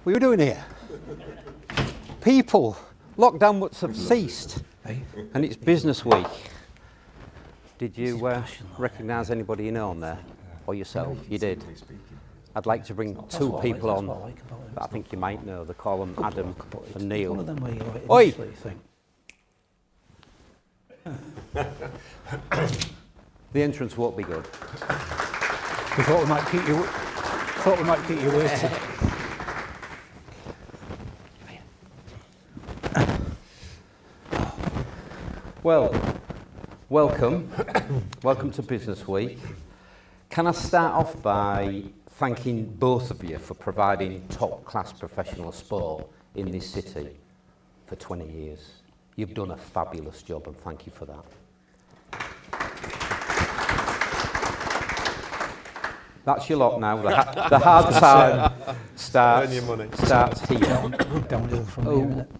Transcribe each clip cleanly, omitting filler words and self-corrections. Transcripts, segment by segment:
What are you doing here? People, lockdown must have ceased, and it's business week. Did you recognise anybody you know on there, or yourself? You did. I'd like to bring two people on that I think you might know. They call them Adam and Neil. One of them where you like Oi! Think. The entrance won't be good. We thought we might keep you waiting. Well, welcome. Welcome to Business Week. Can I start off by thanking both of you for providing top-class professional sport in this city for 20 years. You've done a fabulous job, and thank you for that. That's your lot now. The hard time starts here. Downhill from here, isn't it?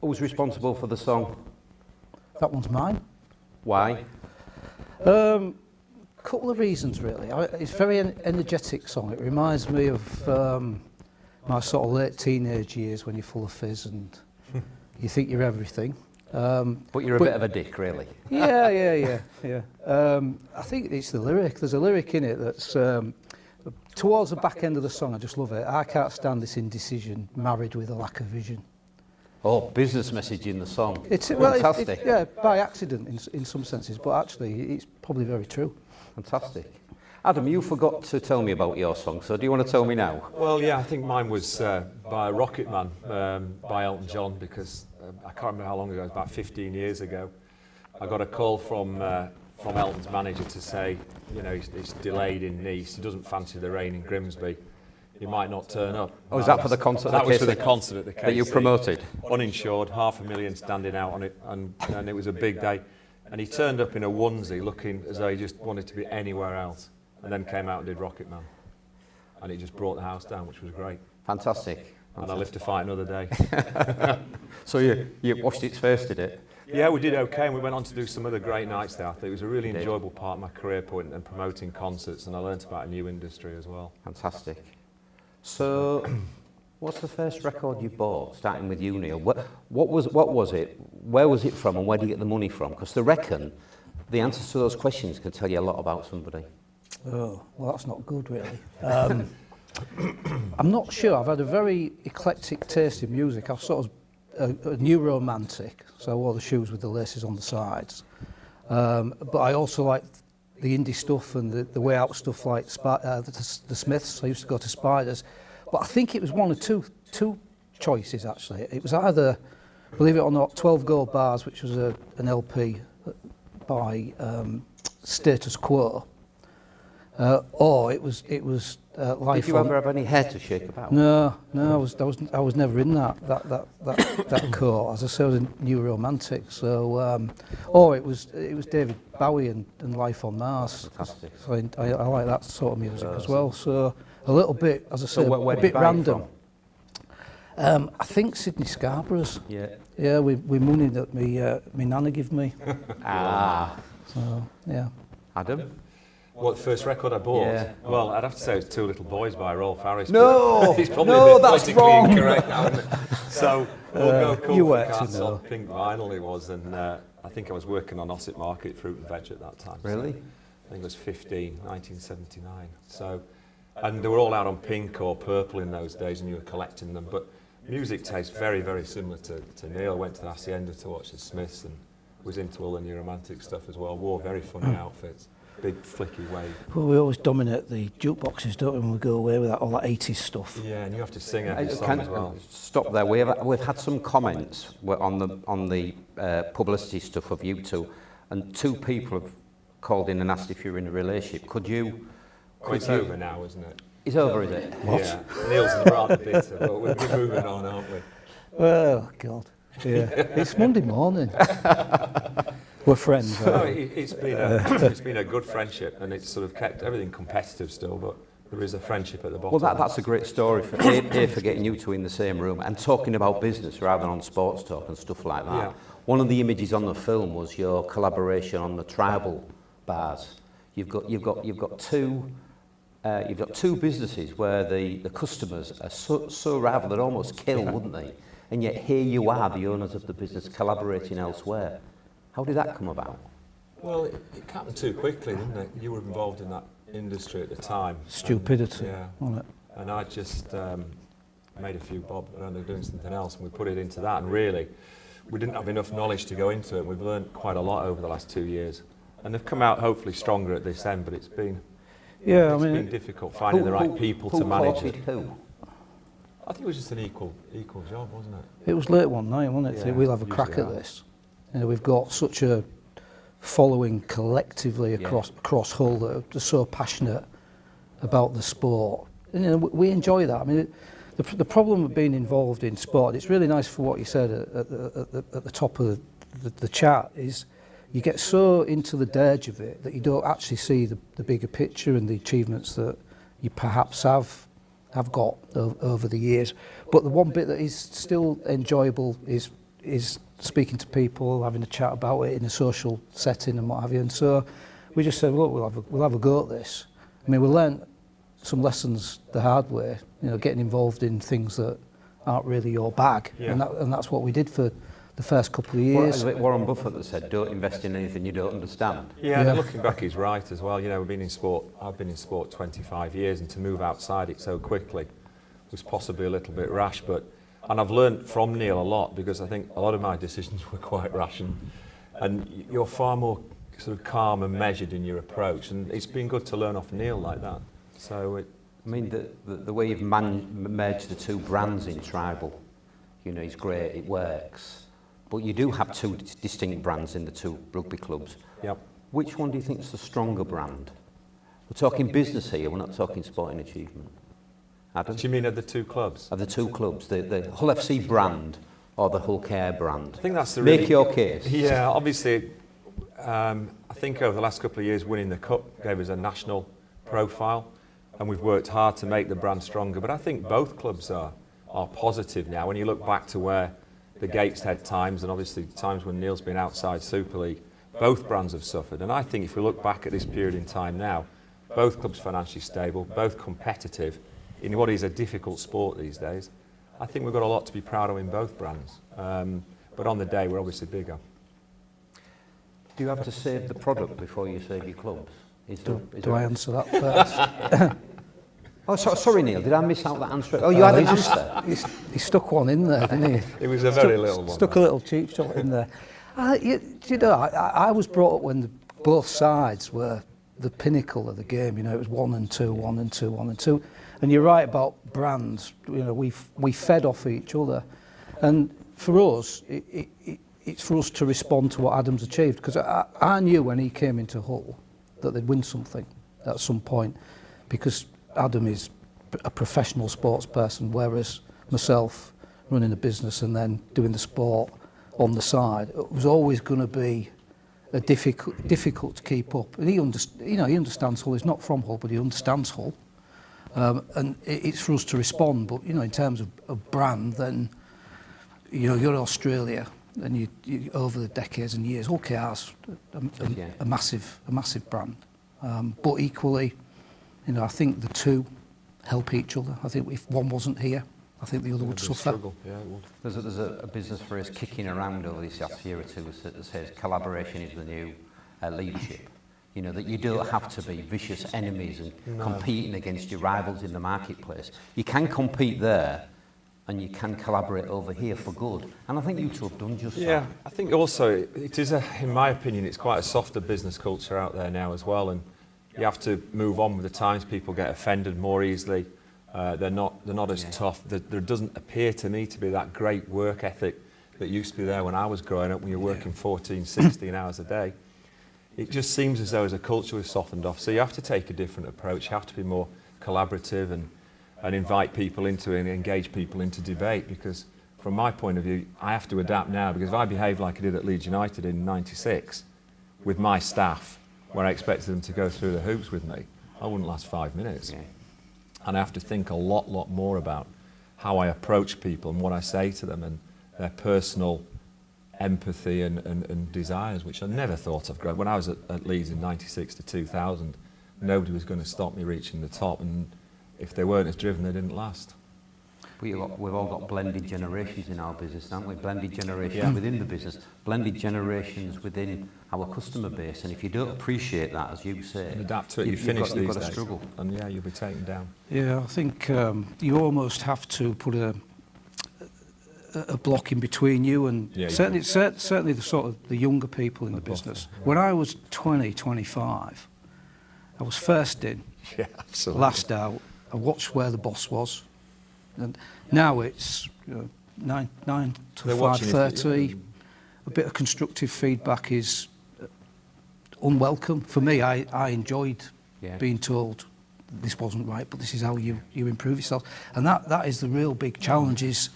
Who's responsible for the song? That one's mine. Why? Couple of reasons, really. It's a very energetic song. It reminds me of my sort of late teenage years when you're full of fizz and you think you're everything. But you're a bit of a dick, really. Yeah. I think it's the lyric. There's a lyric in it that's towards the back end of the song. I just love it. I can't stand this indecision, married with a lack of vision. Oh, business message in the song. It's fantastic. Yeah, by accident in some senses, but actually it's probably very true. Fantastic. Adam, you forgot to tell me about your song, so do you want to tell me now? Well, yeah, I think mine was by Rocket Man, by Elton John, because I can't remember how long ago, it was about 15 years ago. I got a call from Elton's manager to say, you know, he's delayed in Nice, he doesn't fancy the rain in Grimsby, he might not turn up. Oh, is that for the concert? That was for the concert at the KC. That you promoted? Uninsured, 500,000 standing out on it, and it was a big day. And he turned up in a onesie looking as though he just wanted to be anywhere else, and then came out and did Rocket Man. And it just brought the house down, which was great. Fantastic. And I lived to fight another day. So you washed its face, did it? Yeah, we did okay, and we went on to do some other great nights there. I think it was a really enjoyable part of my career point and promoting concerts, and I learnt about a new industry as well. Fantastic. So, what's the first record you bought, starting with you, Neil? What was it? Where was it from, and where do you get the money from? Because I reckon the answers to those questions can tell you a lot about somebody. Oh, well, that's not good, really. I'm not sure. I've had a very eclectic taste in music. I'm sort of a new romantic, so I wore the shoes with the laces on the sides. But I also like the indie stuff and the way out stuff like the Smiths. I used to go to Spiders. But I think it was one of two choices, actually. It was either, believe it or not, 12 Gold Bars, which was an LP by Status Quo, or it was Life. Did you ever have any hair to shake about? No, I was never in that court. As I say, I was a new romantic. So, it was David Bowie and Life on Mars. Fantastic. So I like that sort of music as well. So a little bit, as I say, where a bit random. From? I think Sydney Scarborough's. Yeah. Yeah, we money that me nana give me. So yeah. Adam? What, the first record I bought? Yeah. Well, I'd have to say it was Two Little Boys by Rolf Harris. No! He's probably No, a bit that's politically wrong. incorrect now, isn't it? So, we'll go Cool you for were to Cats know. on Pink Vinyl it was, and I think I was working on Ossett Market Fruit and Veg at that time. Really? So I think it was 1979. So, and they were all out on pink or purple in those days, and you were collecting them. But music tastes very, very similar to Neil. I went to the Hacienda to watch the Smiths and was into all the new romantic stuff as well. Wore very funny outfits. Big flicky wave. Well, we always dominate the jukeboxes, don't we, when we go away with all that 80s stuff. Yeah, and you have to sing every song as well. Stop there. We've had some comments on the publicity stuff of you two, and two people have called in and asked if you're in a relationship. Could you? It's over now, isn't it? It's over, is it? What? Yeah, Neil's rather bitter, but we're moving on, aren't we? Oh, God. Yeah. It's Monday morning. We're friends. No, it's been a good friendship, and it's sort of kept everything competitive still, but there is a friendship at the bottom. Well, that's a great story for getting you two in the same room and talking about business rather than on sports talk and stuff like that. Yeah. One of the images on the film was your collaboration on the tribal bars. You've got two you've got two businesses where the customers are so rival they'd almost kill, wouldn't they? And yet here you are, the owners of the business, collaborating elsewhere. How did that come about? Well, it happened too quickly, didn't it? You were involved in that industry at the time. Stupidity, yeah. wasn't it? And I just made a few bob around doing something else, and we put it into that. And really, we didn't have enough knowledge to go into it. We've learned quite a lot over the last 2 years, and they've come out hopefully stronger at this end. But it's been been difficult finding the right people to manage it. Who? I think it was just an equal job, wasn't it? It was late one night, wasn't it? Yeah, We'll have a crack at this. You know, we've got such a following collectively across Hull that are so passionate about the sport. And, you know, we enjoy that. I mean, the problem of being involved in sport, it's really nice for what you said at the top of the chat, is you get so into the dirge of it that you don't actually see the bigger picture and the achievements that you perhaps have got over the years. But the one bit that is still enjoyable is speaking to people, having a chat about it in a social setting and what have you. And so we just said, look, we'll have a go at this. I mean, we learned some lessons the hard way, you know, getting involved in things that aren't really your bag. Yeah. And that's what we did for the first couple of years. Warren Buffett that said, don't invest in anything you don't understand. Yeah, and looking back, he's right as well. You know, I've been in sport 25 years, and to move outside it so quickly was possibly a little bit rash. And I've learned from Neil a lot, because I think a lot of my decisions were quite rash, and you're far more sort of calm and measured in your approach, and it's been good to learn off Neil like that. So I mean, the way you've merged the two brands in Tribal, you know, is great, it works. But you do have two distinct brands in the two rugby clubs. Yep. Which one do you think is the stronger brand? We're talking business here, we're not talking sporting achievement. Adam? Do you mean of the two clubs? Of the two clubs, the Hull FC brand or the Hull Care brand? I think that's the Make your case. Yeah, obviously, I think over the last couple of years, winning the Cup gave us a national profile, and we've worked hard to make the brand stronger. But I think both clubs are positive now. When you look back to where the Gateshead times, and obviously times when Neil's been outside Super League, both brands have suffered. And I think if we look back at this period in time now, both clubs financially stable, both competitive in what is a difficult sport these days. I think we've got a lot to be proud of in both brands. But on the day, we're obviously bigger. Do you have to save the product before you save your clubs? Do I answer that first? Oh, sorry, Neil, did I miss out that answer? Oh, you had an answer. He stuck one in there, didn't he? It was a very little one. Stuck a little cheap shot in there. You know, I was brought up when both sides were the pinnacle of the game. You know, it was 1 and 2, 1 and 2, 1 and 2. And you're right about brands. You know, we fed off each other. And for us, it's for us to respond to what Adam's achieved. Because I knew when he came into Hull that they'd win something at some point. Because Adam is a professional sports person, whereas myself, running a business and then doing the sport on the side, it was always going to be a difficult to keep up. And he understands Hull. He's not from Hull, but he understands Hull. And it's for us to respond. But you know, in terms of brand, then you know, you're Australia, and you over the decades and years, OKR's a massive brand. But equally, you know, I think the two help each other. I think if one wasn't here, I think the other would suffer. Yeah, it would. There's a business phrase kicking around over this last year or two that says collaboration is the new leadership. You know, that you don't have to be vicious enemies and competing against your rivals in the marketplace. You can compete there, and you can collaborate over here for good. And I think you two have done just that. Yeah, I think also it is, in my opinion, it's quite a softer business culture out there now as well. And you have to move on with the times. People get offended more easily. They're not as tough. There doesn't appear to me to be that great work ethic that used to be there when I was growing up, when you're working 14, 16 hours a day. It just seems as though as a culture we've softened off. So you have to take a different approach. You have to be more collaborative and invite people into and engage people into debate, because from my point of view, I have to adapt now, because if I behave like I did at Leeds United in '96 with my staff, where I expected them to go through the hoops with me, I wouldn't last 5 minutes. Yeah. And I have to think a lot more about how I approach people and what I say to them and their personal empathy and desires, which I never thought of growing. When I was at Leeds in '96 to 2000, nobody was going to stop me reaching the top, and if they weren't as driven, they didn't last. We've all got blended generations in our business, haven't we? Blended generations within the business, blended generations within our customer base. And if you don't appreciate that, as you say, and adapt to it, you finish these you've got days, to struggle. and yeah, you'll be taken down. Yeah, I think you almost have to put a block in between you and certainly the sort of the younger people in the business. When I was 20, 25, I was first in, last out. I watched where the boss was. And now it's 9 to 5:30. A bit of constructive feedback is unwelcome. For me, I enjoyed being told this wasn't right, but this is how you improve yourself. And that is the real big challenge is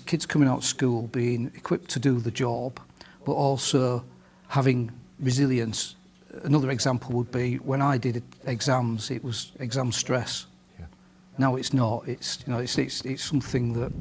kids coming out of school being equipped to do the job, but also having resilience. Another example would be when I did exams, it was exam stress. Now it's not. It's something that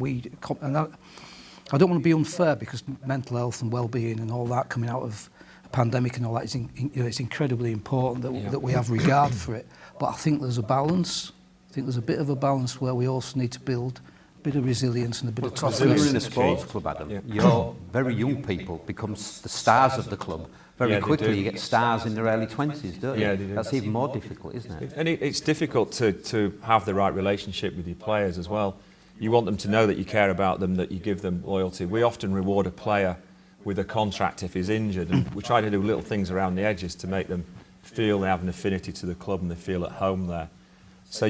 I don't want to be unfair because mental health and well-being and all that coming out of a pandemic and all that is it's incredibly important that we have regard for it. But I think there's a balance. I think there's a bit of a balance where we also need to build a bit of resilience and a bit of toughness. When you're in a sports club, Adam, your very young people become the stars of the club. Very quickly, you get stars in their early 20s, don't you? Yeah, they do. That's even more difficult, isn't it? And it's difficult to have the right relationship with your players as well. You want them to know that you care about them, that you give them loyalty. We often reward a player with a contract if he's injured, and we try to do little things around the edges to make them feel they have an affinity to the club and they feel at home there. So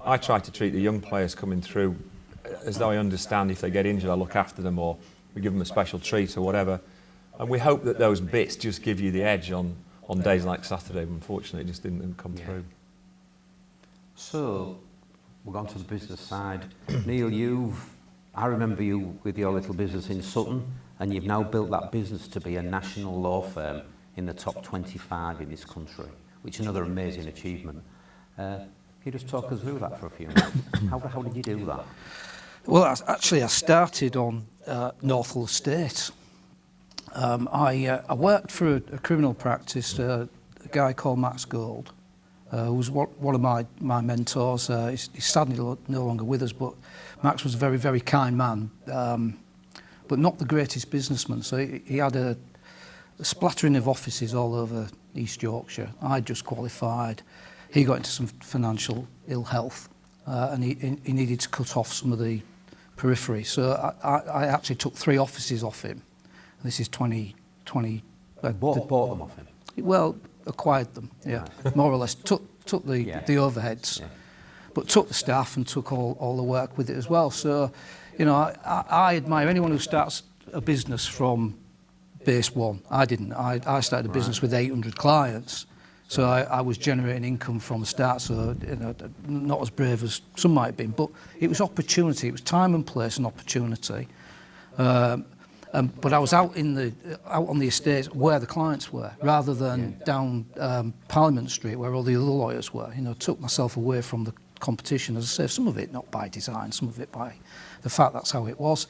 I try to treat the young players coming through as though I understand if they get injured, I look after them, or we give them a special treat or whatever. And we hope that those bits just give you the edge on days like Saturday, but unfortunately it just didn't come through. So, we're on to the business side. Neil, I remember you with your little business in Sutton, and you've now built that business to be a national law firm in the top 25 in this country, which is another amazing achievement. Can you just talk us through that for a few minutes? How did you do that? Well, I started on Northall Estate. I worked for a criminal practice, a guy called Max Gold, who was one of my mentors. He's sadly no longer with us, but Max was a very, very kind man, but not the greatest businessman. So he had a splattering of offices all over East Yorkshire. I just qualified. He got into some financial ill health, and he needed to cut off some of the periphery. So I actually took 3 offices off him. This is 2020. Bought them off him? Well, acquired them, more or less. Took the overheads, but took the staff and took all the work with it as well. So, I admire anyone who starts a business from base one. I didn't. I started a business with 800 clients. So I was generating income from the start, so not as brave as some might have been, but it was opportunity. It was time and place and opportunity. But I was out on the estates where the clients were, rather than down Parliament Street where all the other lawyers were. Took myself away from the competition, as I say, some of it not by design, some of it by the fact that's how it was.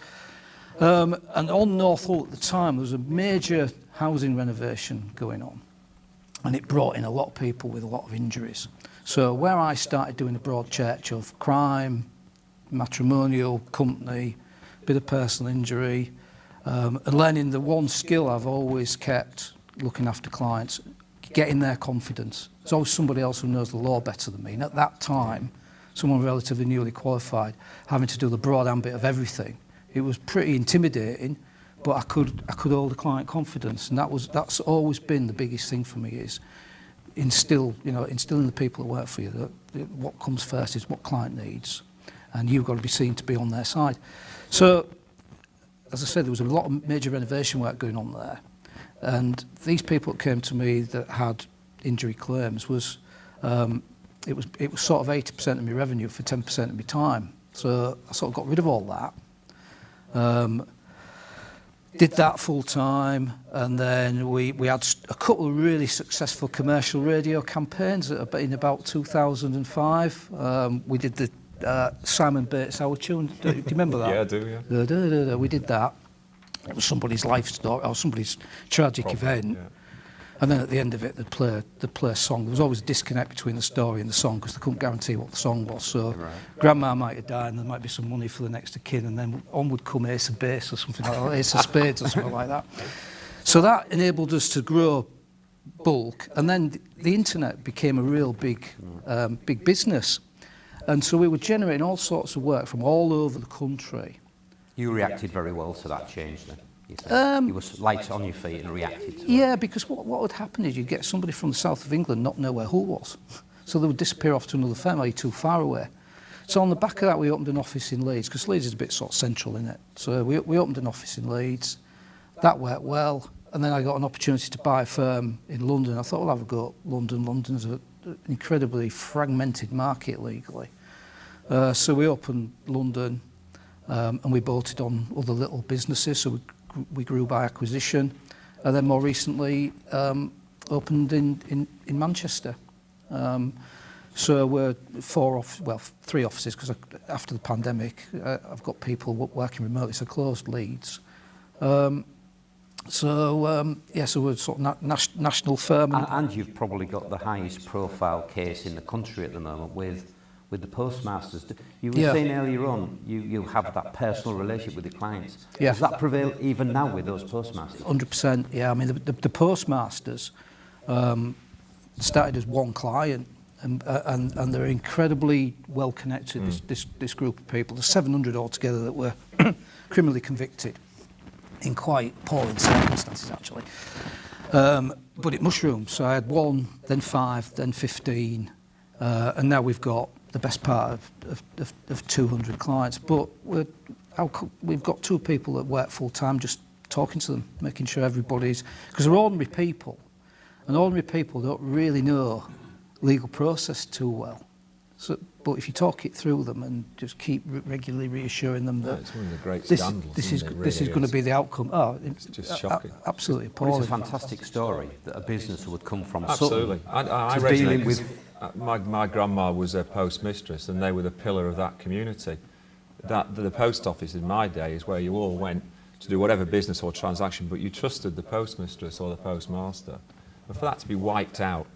And on Northall at the time, there was a major housing renovation going on, and it brought in a lot of people with a lot of injuries. So where I started doing a broad church of crime, matrimonial, company, bit of personal injury, and learning the one skill I've always kept, looking after clients, getting their confidence. There's always somebody else who knows the law better than me. And at that time, someone relatively newly qualified, having to do the broad ambit of everything, it was pretty intimidating, but I could hold the client confidence. And that's always been the biggest thing for me, is instilling the people that work for you that what comes first is what client needs, and you've got to be seen to be on their side. So, as I said, there was a lot of major renovation work going on there, and these people that came to me that had injury claims it was sort of 80% of my revenue for 10% of my time. So I sort of got rid of all that. Did that full time, and then we had a couple of really successful commercial radio campaigns in about 2005. We did the Simon Bates Our Tune. Do you remember that? Yeah, I do, yeah. We did that. It was somebody's life story or somebody's tragic event. And then at the end of it, they'd play a song. There was always a disconnect between the story and the song because they couldn't guarantee what the song was. So Grandma might have died and there might be some money for the next of kin, and then on would come Ace of Base or something like that, Ace of Spades or something like that. So that enabled us to grow bulk, and then the internet became a real big business. And so we were generating all sorts of work from all over the country. You reacted very well to that change then? You were light on your feet and reacted to it. Yeah, because what would happen is you'd get somebody from the south of England not know where Hull was. So they would disappear off to another firm, or you're too far away. So on the back of that, we opened an office in Leeds, because Leeds is a bit sort of central, in it. So we opened an office in Leeds. That worked well. And then I got an opportunity to buy a firm in London. I thought, well, I'll have a go at London. London's an incredibly fragmented market legally. So we opened London, and we bolted on other little businesses. So we grew by acquisition, and then more recently opened in Manchester. So we're 3 offices, because after the pandemic I've got people working remotely, so closed Leeds. So we're sort of national firm. And you've probably got the highest profile case in the country at the moment with the postmasters. You were saying earlier on, you have that personal relationship with the clients. Yeah. Does that prevail even now with those postmasters? 100%, yeah. I mean, the postmasters started as one client, and they're incredibly well connected, this group of people. There's 700 altogether that were criminally convicted in quite appalling circumstances, actually. But it mushroomed. So I had 1, then 5, then 15, and now we've got the best part of 200 clients. But we've got 2 people that work full time, just talking to them, making sure everybody's, because they're ordinary people, and ordinary people don't really know legal process too well. So, but if you talk it through them and just keep regularly reassuring them that it's one of the great this scandals, is going to be the outcome. Oh, it's just shocking. Absolutely Well, appalling. it's a fantastic story that a business would come from Absolutely. I to dealing resonate with. my grandma was a postmistress, and they were the pillar of that community. The post office in my day is where you all went to do whatever business or transaction, but you trusted the postmistress or the postmaster. And for that to be wiped out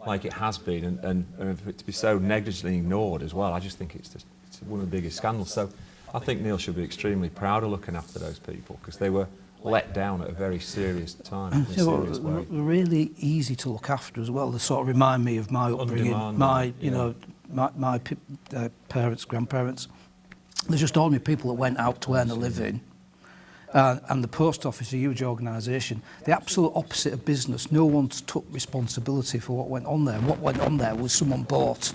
like it has been, and for it to be so negligently ignored as well, I just think it's one of the biggest scandals. So I think Neil should be extremely proud of looking after those people, because they were let down at a very serious time, in a serious way. Really easy to look after as well. They sort of remind me of my upbringing, my parents, grandparents. They're just ordinary people that went out to earn a living. And the post office is a huge organisation. The absolute opposite of business. No one's took responsibility for what went on there. What went on there was someone bought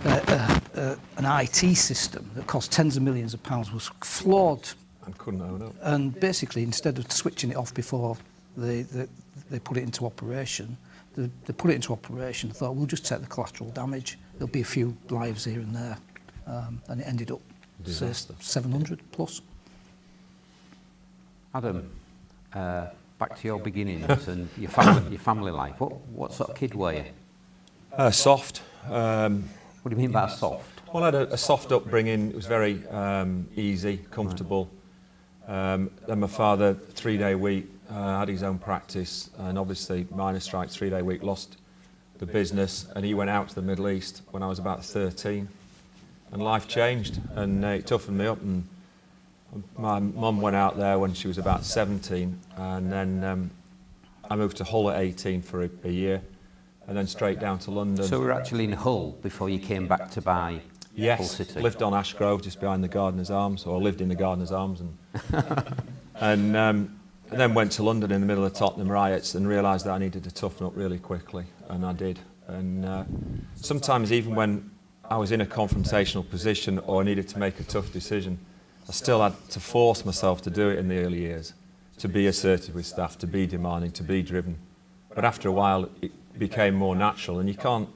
an IT system that cost tens of millions of pounds, was flawed, And couldn't own up. and basically instead of switching it off before they put it into operation, they put it into operation, thought we'll just take the collateral damage. There'll be a few lives here and there, and it ended up say, 700 plus. Adam, back to your beginnings and your family life. What sort of kid were you? Soft. What do you mean by soft? Well, I had a soft upbringing. It was very easy, comfortable. Then my father, 3-day week, had his own practice, and obviously minor strike, 3-day week, lost the business, and he went out to the Middle East when I was about 13, and life changed, and it toughened me up. And my mum went out there when she was about 17, and then I moved to Hull at 18 for a year, and then straight down to London. So we were actually in Hull before you came back to buy Hull Yes, City? lived on Ashgrove, just behind the Gardener's Arms, or lived in the Gardener's Arms, and then went to London in the middle of Tottenham riots and realised that I needed to toughen up really quickly, and I did. And sometimes even when I was in a confrontational position or I needed to make a tough decision, I still had to force myself to do it in the early years, to be assertive with staff, to be demanding, to be driven. But after a while, it became more natural, and you can't.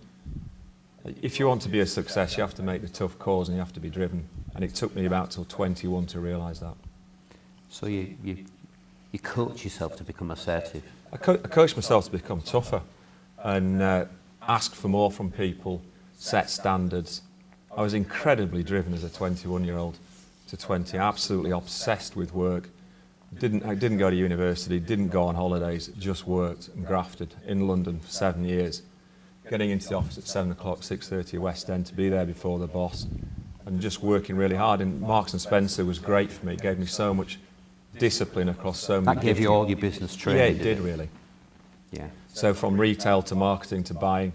If you want to be a success, you have to make the tough calls and you have to be driven. And it took me about till 21 to realise that. So you coach yourself to become assertive? I coached myself to become tougher and ask for more from people, set standards. I was incredibly driven as a 21-year-old to 20, absolutely obsessed with work. I didn't go to university, didn't go on holidays, just worked and grafted in London for 7 years. Getting into the office at 7 o'clock, 6:30 West End to be there before the boss, and just working really hard. And Marks and Spencer was great for me. It gave me so much discipline across so many. That gave you all your business training. Yeah, it did really. Yeah. So from retail to marketing to buying,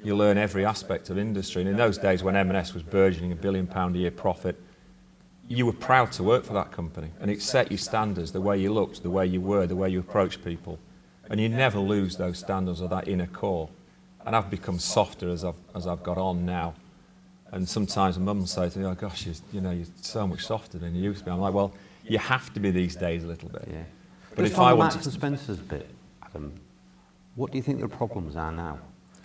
you learn every aspect of industry. And in those days when M&S was burgeoning, £1 billion a year profit, you were proud to work for that company. And it set your standards, the way you looked, the way you were, the way you approached people. And you never lose those standards or that inner core. And I've become softer as I've got on now. And sometimes Mum will say to me, oh gosh, you're so much softer than you used to be. I'm like, well, you have to be these days a little bit. Yeah. But if I want Marks and Spencer's bit, Adam, what do you think the problems are now?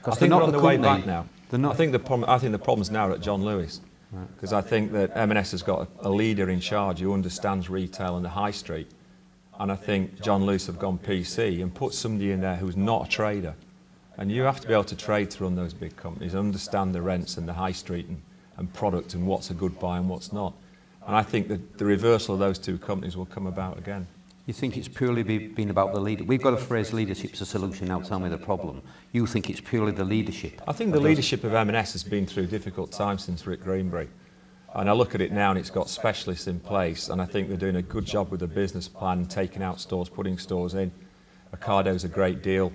I think they're on the way back now. I think the problems now are at John Lewis. Because I think that M&S has got a leader in charge who understands retail and the high street. And I think John Lewis have gone PC and put somebody in there who's not a trader. And you have to be able to trade to run those big companies, understand the rents and the high street and product and what's a good buy and what's not. And I think that the reversal of those two companies will come about again. You think it's purely been about the leader? We've got a phrase, leadership's a solution, now tell me the problem. You think it's purely the leadership? I think the leadership of M&S has been through difficult times since Rick Greenbury. And I look at it now and it's got specialists in place, and I think they're doing a good job with the business plan, taking out stores, putting stores in. Ocado's a great deal.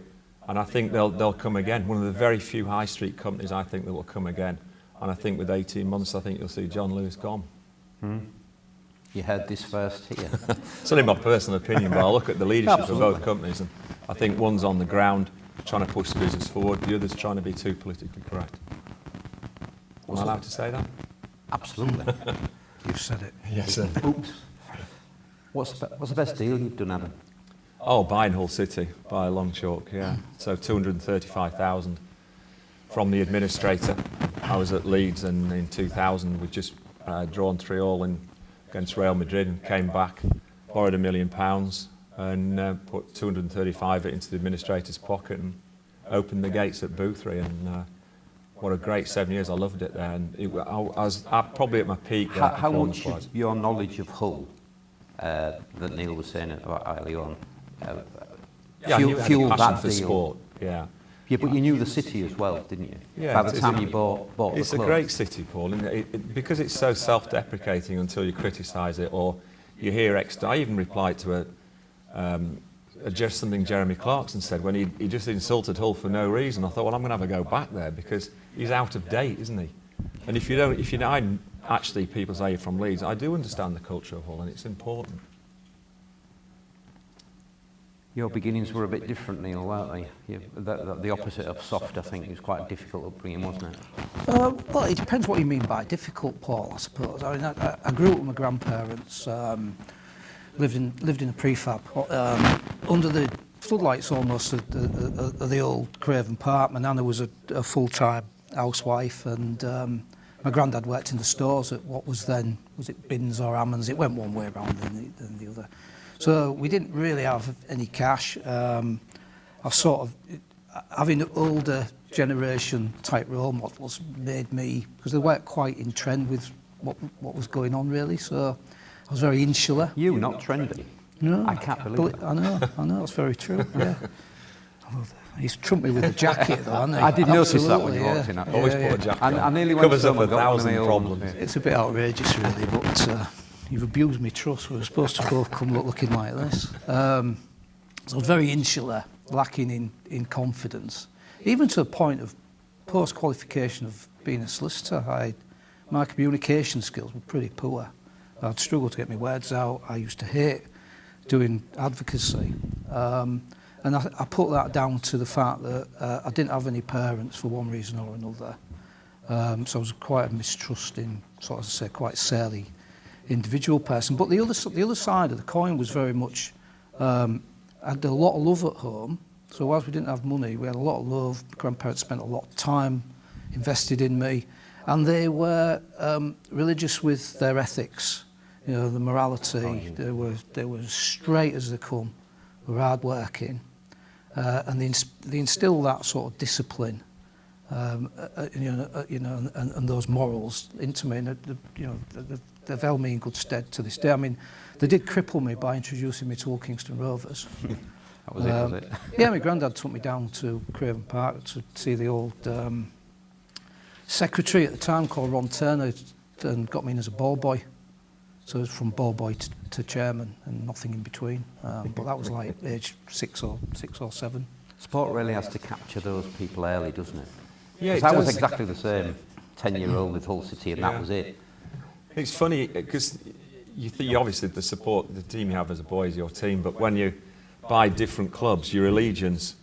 And I think they'll come again. One of the very few high street companies I think that will come again. And I think with 18 months, I think you'll see John Lewis gone. You heard this first here. It's only my personal opinion, but I look at the leadership of both companies, and I think one's on the ground trying to push the business forward, the other's trying to be too politically correct. Am I allowed to say that? Absolutely. You've said it. Yes, sir. Oops. What's the best deal you've done, Adam? Oh, buying Hull City by a long chalk, yeah. So 235,000 from the administrator. I was at Leeds, and in 2000 we'd just drawn 3-3 against Real Madrid and came back, borrowed £1 million and put 235 it into the administrator's pocket and opened the gates at Boothry. And what a great 7 years. I loved it there. And I was probably at my peak there. How much of your knowledge of Hull that Neil was saying about earlier on fueled that for deal? Sport, yeah. Yeah, but you knew the city as well, didn't you? Yeah, by the time you bought the club. It's a great city, Paul, and because it's so self-deprecating until you criticise it or you hear I even replied to just something Jeremy Clarkson said when he just insulted Hull for no reason. I thought, well, I'm going to have a go back there because he's out of date, isn't he? And if you know, actually people say you're from Leeds, I do understand the culture of Hull and it's important. Your beginnings were a bit different, Neil, weren't they? The opposite of soft, I think, was quite a difficult upbringing, wasn't it? Well, it depends what you mean by difficult, Paul, I suppose. I mean, I grew up with my grandparents, lived in a prefab, under the floodlights almost of the old Craven Park. My nana was a full-time housewife, and my granddad worked in the stores at what was then, was it Bins or Ammons? It went one way around than the other. So we didn't really have any cash. I sort of, having older generation type role models made me, because they weren't quite in trend with what was going on really, so I was very insular. You, not trendy? No. I can't believe it. I know, it's very true, yeah. He's trumped me with a jacket though, hasn't he? I did notice that when you walked in. Always put a jacket on. I nearly went Covers up 1,000 problems. It's a bit outrageous really, but you've abused me trust. We were supposed to both come looking like this. So I was very insular, lacking in confidence, even to the point of post-qualification of being a solicitor. My communication skills were pretty poor. I'd struggle to get my words out. I used to hate doing advocacy. And I put that down to the fact that I didn't have any parents for one reason or another. So I was quite a mistrusting, sort of say, quite surly individual person. But the other side of the coin was very much, I had a lot of love at home. So whilst we didn't have money, we had a lot of love. My grandparents spent a lot of time invested in me. And they were religious with their ethics, you know, the morality. They were straight as they come. They were hard-working. And they instill that sort of discipline, and those morals into me. And they've held me in good stead to this day. I mean, they did cripple me by introducing me to Hull Kingston Rovers. That was was it? Yeah, my granddad took me down to Craven Park to see the old secretary at the time called Ron Turner, and got me in as a ball boy. So it was from ball boy to chairman and nothing in between. But that was like age 6 or 7. Sport really has to capture those people early, doesn't it? Yeah, it I was does. exactly the same 10-year-old with Hull City, and that was it. It's funny because you obviously the team you have as a boy is your team, but when you buy different clubs, your allegiance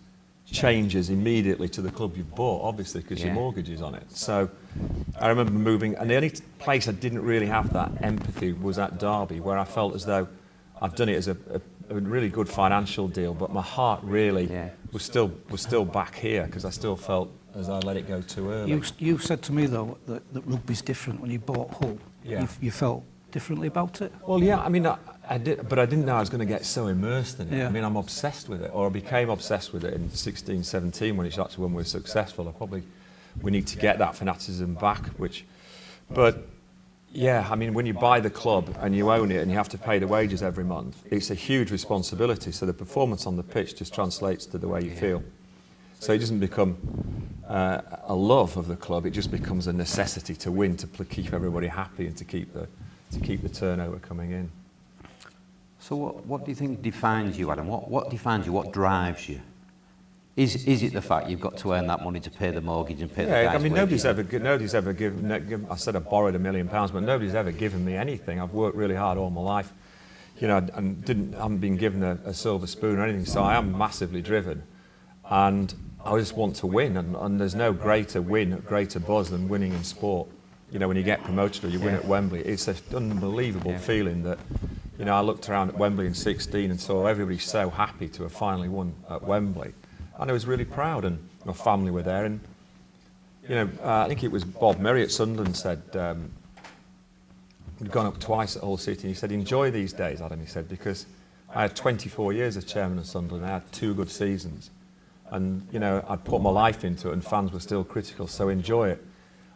changes immediately to the club you've bought, obviously, because your mortgage is on it. So I remember moving, and the only place I didn't really have that empathy was at Derby, where I felt as though I'd done it as a really good financial deal, but my heart really was still back here, because I still felt as though I let it go too early. You said to me though that rugby's different when you bought Hull. Yeah. You felt differently about it? Well, yeah, I mean, I did, but I didn't know I was going to get so immersed in it. Yeah. I mean, I'm obsessed with it, or I became obsessed with it in 16, 17 when we were successful. We need to get that fanaticism back, but yeah, I mean, when you buy the club and you own it and you have to pay the wages every month, it's a huge responsibility. So the performance on the pitch just translates to the way you feel. So it doesn't become a love of the club, it just becomes a necessity to win, to keep everybody happy and to keep the turnover coming in. So what do you think defines you, Adam? What defines you? What drives you? Is it the fact you've got to earn that money to pay the mortgage and pay the guys' I mean, wages? nobody's ever given. I said I borrowed £1 million, but nobody's ever given me anything. I've worked really hard all my life, you know, and haven't been given a silver spoon or anything. So I am massively driven, and I just want to win. And there's no greater buzz than winning in sport. You know, when you get promoted or you win at Wembley, it's an unbelievable feeling that, you know, I looked around at Wembley in 16 and saw everybody so happy to have finally won at Wembley. And I was really proud, and my family were there. And, you know, I think it was Bob Murray at Sunderland said, we'd gone up twice at Hull City, and he said, enjoy these days, Adam, he said, because I had 24 years as chairman of Sunderland, I had 2 good seasons. And, you know, I'd put my life into it, and fans were still critical, so enjoy it.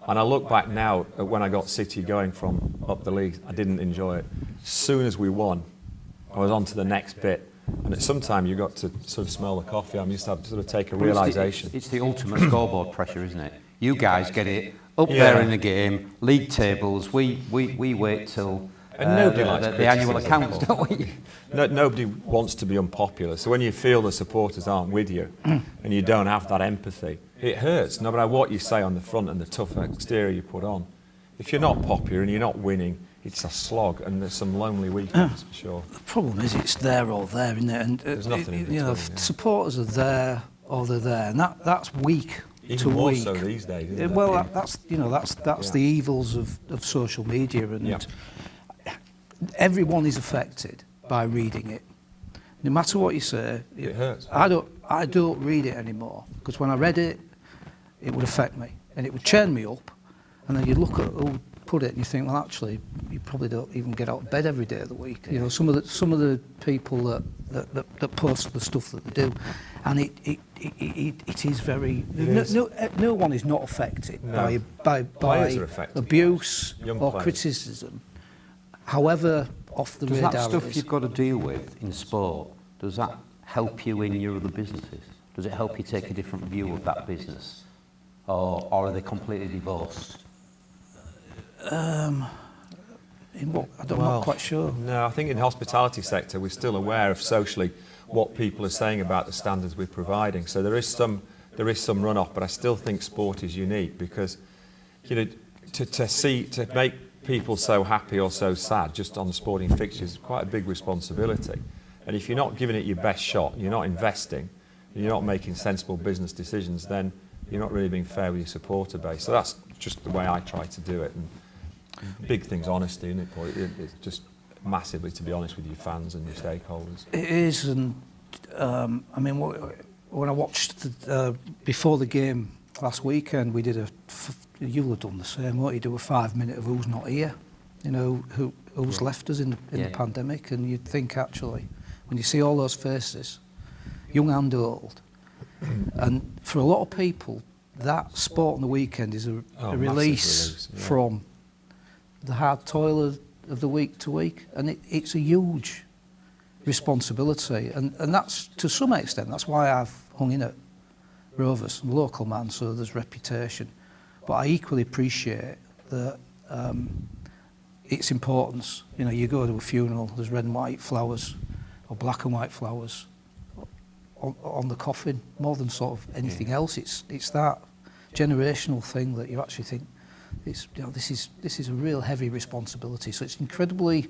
And I look back now at when I got City going from up the league, I didn't enjoy it. As soon as we won, I was on to the next bit. And at some time you got to sort of smell the coffee. I mean, you just have to sort of take a realisation. It's the ultimate scoreboard pressure, isn't it? You guys get it up there in the game, league tables. We wait till and nobody likes the annual accounts, don't we? Nobody wants to be unpopular. So when you feel the supporters aren't with you and you don't have that empathy, it hurts. No matter what you say on the front and the tough exterior you put on. If you're not popular and you're not winning, it's a slog, and there's some lonely weekends for sure. The problem is it's there or there, isn't it? And there's nothing in between, you know, supporters are there or they're there, and that's week even to more week. So these days. Isn't Well, it? that's the evils of social media, and everyone is affected by reading it. No matter what you say, it hurts. I don't read it anymore, because when I read it, it would affect me and it would churn me up, and then you look at who put it and you think, well, actually, you probably don't even get out of bed every day of the week. You know, some of the people that post the stuff that they do, and it is very. No one is not affected by abuse or criticism. However, off the radar. Does that stuff you've got to deal with in sport, does that help you in your other businesses? Does it help you take a different view of that business, or are they completely divorced? I'm not quite sure. No, I think in the hospitality sector we're still aware of socially what people are saying about the standards we're providing. So there is some runoff, but I still think sport is unique, because, you know, to make people so happy or so sad just on the sporting fixtures is quite a big responsibility. And if you're not giving it your best shot, you're not investing, you're not making sensible business decisions, then you're not really being fair with your supporter base. So that's just the way I try to do it. And big thing's honesty, isn't it, Paul? It's just massively to be honest with your fans and your stakeholders. It is, and I mean, when I watched before the game last weekend, we did you'll have done the same, won't you? Do a 5-minute of who's not here, you know, who's left us in the pandemic, and you'd think actually, when you see all those faces, young and old, and for a lot of people, that sport on the weekend is a release from the hard toil of the week to week, and it's a huge responsibility, and that's, to some extent, that's why I've hung in at Rovers, I'm a local man, so there's reputation. But I equally appreciate that its importance. You know, you go to a funeral, there's red and white flowers, or black and white flowers on the coffin, more than sort of anything else. It's that generational thing that you actually think, it's, you know, this is a real heavy responsibility. So it's incredibly,